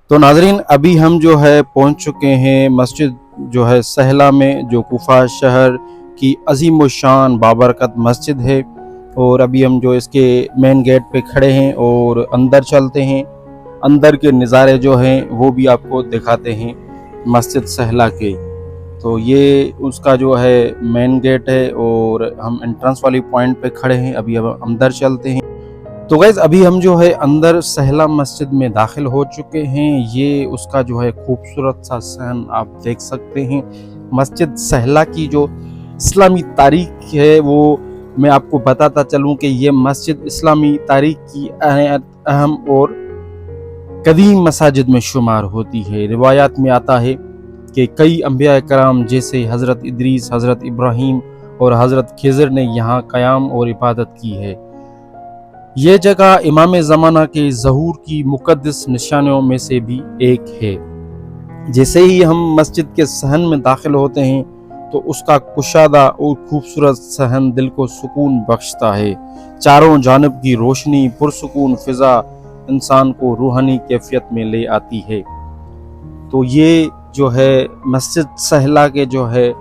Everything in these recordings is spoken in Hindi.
तो नाज़रीन, अभी हम जो है पहुंच चुके हैं मस्जिद जो है सहला में, जो कुफा शहर की अजीम व शान बाबरकत मस्जिद है। और अभी हम जो इसके मेन गेट पे खड़े हैं और अंदर चलते हैं। अंदर के नज़ारे जो हैं वो भी आपको दिखाते हैं मस्जिद सहला के। तो ये उसका जो है मेन गेट है और हम एंट्रेंस वाली पॉइंट पे खड़े हैं। अभी हम अंदर चलते हैं। तो गाइज़, अभी हम जो है अंदर सहला मस्जिद में दाखिल हो चुके हैं। ये उसका जो है खूबसूरत सा सहन आप देख सकते हैं। मस्जिद सहला की जो इस्लामी तारीख है वो मैं आपको बताता चलूँ कि ये मस्जिद इस्लामी तारीख की अहम और कदीम मसाजिद में शुमार होती है। रिवायात में आता है कि कई अंबिया कराम जैसे हज़रत इदरीस, हज़रत इब्राहीम और हज़रत खिज़र ने यहाँ क़याम और इबादत की है। ये जगह इमाम ज़माना के ज़हूर की मुक़द्दस निशानियों में से भी एक है। जैसे ही हम मस्जिद के सहन में दाखिल होते हैं तो उसका कुशादा और खूबसूरत सहन दिल को सुकून बख्शता है। चारों जानिब की रोशनी, पुरसुकून फ़िज़ा इंसान को रूहानी कैफियत में ले आती है। तो ये जो है मस्जिद सहला के जो है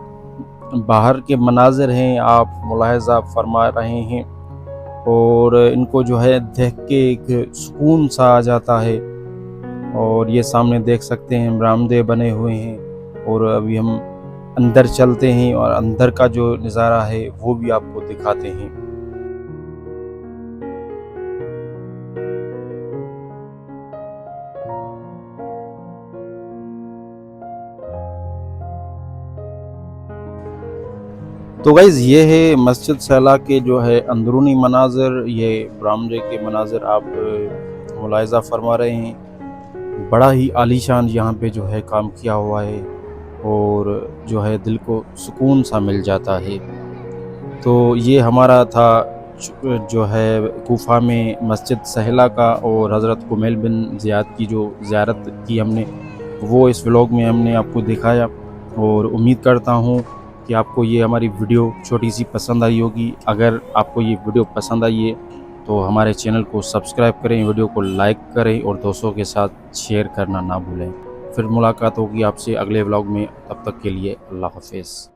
बाहर के मनाज़िर हैं, आप मुलाहिज़ा फरमा रहे हैं और इनको जो है देख के एक सुकून सा आ जाता है। और ये सामने देख सकते हैं बरामदे बने हुए हैं और अभी हम अंदर चलते हैं और अंदर का जो नज़ारा है वो भी आपको दिखाते हैं। तो गाइज़, ये है मस्जिद सहला के जो है अंदरूनी मनाज़िर, ये बरामदे के मनाज़िर आप मुलाहिज़ा फरमा रहे हैं। बड़ा ही आलीशान यहाँ पे जो है काम किया हुआ है और जो है दिल को सुकून सा मिल जाता है। तो ये हमारा था जो है कूफा में मस्जिद सहला का और हज़रत कुमैल बिन ज़ियाद की जो ज़ियारत की हमने, वो इस व्लॉग में हमने आपको दिखाया। और उम्मीद करता हूँ कि आपको ये हमारी वीडियो छोटी सी पसंद आई होगी। अगर आपको ये वीडियो पसंद आई है तो हमारे चैनल को सब्सक्राइब करें, वीडियो को लाइक करें और दोस्तों के साथ शेयर करना ना भूलें। फिर मुलाकात होगी आपसे अगले व्लॉग में, तब तक के लिए अल्लाह हाफ़िज़।